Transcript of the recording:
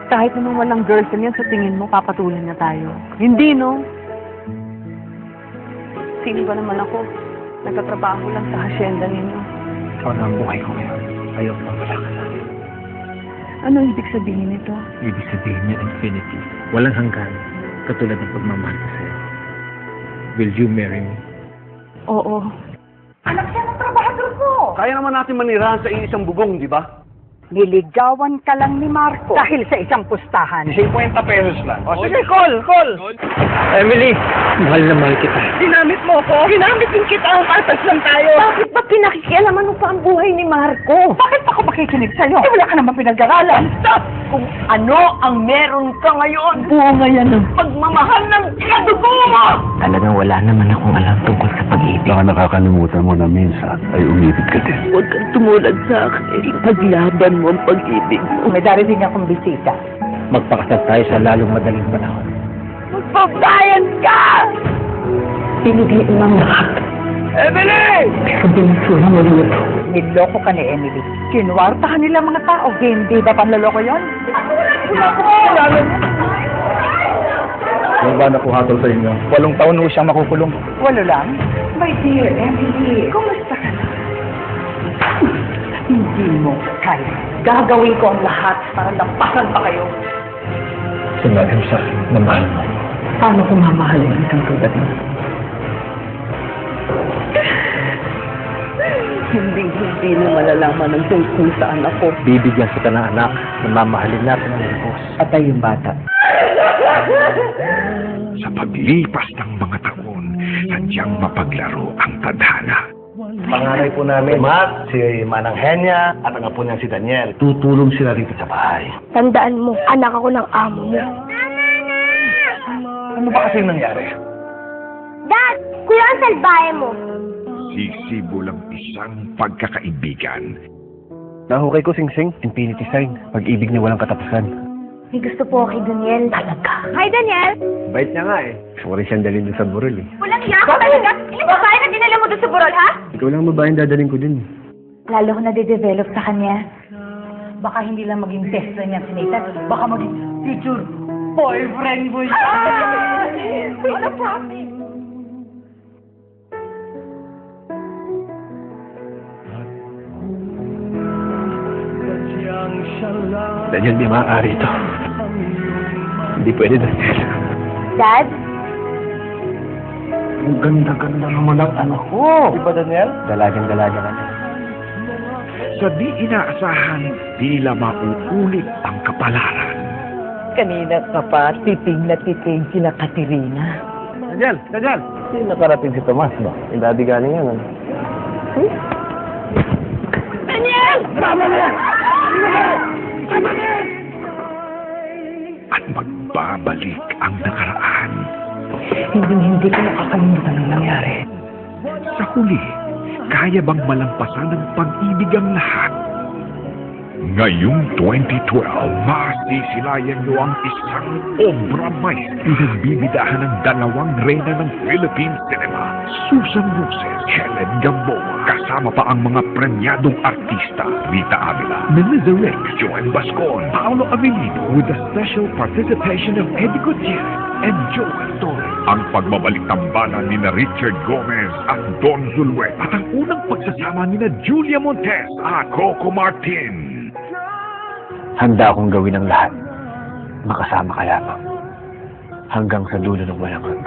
Kahit naman walang girlfriend yan, sa tingin mo, papatulan niya tayo. Hindi, no? Sino ba naman ako? Nagtatrabaho lang sa hasyenda ninyo. Ikaw na ang buhay ko ngayon. Ayaw pa wala ka na. Ano ibig sabihin nito? Ibig sabihin niya infinity. Walang hanggan. Katulad ng pagmamahal ko sa'yo. Will you marry me? Oo. Anak siya ng trabahador ko! Kaya naman natin manirahan sa iisang bubong, di ba? Niligawan ka lang ni Marco dahil sa isang pustahan. 50 pesos lang. O sige, call! Emily! Mahal na mahal kita. Ginamit mo ko! Ginamit din kita ang patas lang tayo! Bakit ba pinakikialaman mo pa ang buhay ni Marco? Bakit ako makikinig sa'yo? Eh, wala ka naman pinag-aralan. Stop! Kung ano ang meron ka ngayon, bunga yan ng pagmamahal ng kadugo mo! Talagang wala naman akong alam tungkol sa pag-ibig. Baka nakakalimutan mo na minsan ay umibig ka din. Huwag kang tumulad sa akin. Paglaban mo ang pag-ibig mo. May darating akong bisita. Magpakasal tayo sa lalong madaling panahon. Magbabayan ka! Binigay ng lahat. Emily! Pero binisura mo rin ito. Niloko ka ni Emily. Kinuwartahan nila mga tao. Hindi ba panloloko yun? Ano ba nakuhatol sa inyo? 8 taon mo siyang makukulong. Walo lang? My dear Emily, kumusta ka na? Hindi mo kaya. Gagawin ko ang lahat para lampasan pa kayo. Sinabi sa akin na mahal mo. Paano kung mamahalin ang isang tulad mo? Hindi na malalaman ang tungkol sa anak ko. Bibigyan kita ng anak na mamahalin natin ang lubos. Patay yung bata. Sa paglipas ng mga taon, sadyang mapaglaro ang tadhana. Panganay po namin, Matt, si Manang Henya, at ang apo niya si Daniel. Tutulong sila rito sa bahay. Tandaan mo, anak ako ng amo mo. Ano ba kasi nangyari? Dad! Kuya, ang salbahe mo. Sisibo lang isang pagkakaibigan. Nahukay ko, Sing-Sing. Infinity sign. Pag-ibig niya walang katapusan. May gusto po kay Daniel. Talaga. Hi, Daniel! Bait niya nga eh. Gusto ko rin siyang dalhin doon sa burol eh. Walang hiya ka talaga. Ilang babae na dinala mo doon sa burol, ha? Ikaw lang babaeng dadalhin ko dun. Lalo ko na-develop sa kanya. Baka hindi lang maging best friend niya si Nathan. Baka maging future boyfriend mo yun. Wala promise. Daniel, di maaari ito. Hindi pwede, Daniel. Dad? Ang ganda-ganda naman ang anak ko. Di ba, Daniel? Dalagang-dalaga ka. Sa di inaasahan, tila mauulit ang kapalaran. Kanina ka pa, titig na titig sila Katerina. Daniel! Daniel! Hindi nakarating si Tomas ba? Yung daddy galing yan. Ano? Daniel! Tama na yan! At magbabalik ang nakaraan. Hindi ko makakalimutan ang nangyari. Sa huli, kaya bang malampasan ng pag-ibig ang lahat? Ngayong 2012, masisilayan niyo ang isang obra maestra. Pinagbibidahan ng 2 reyna ng Philippine cinema, Susan Roses, Helen Gamboa, kasama pa ang mga premyadong artista, Rita Avila, Melissa Rick, Joan Bascon, Paolo Avellino, with the special participation of Eddie Gutierrez and Joel Torres. Ang pagbabalik tambalan ni Richard Gomez at Don Zuluet at ang unang pagsasama ni Julia Montes at Coco Martin. Handa akong gawin ang lahat. Makasama ka lamang. Hanggang sa dulo ng walang hanggan.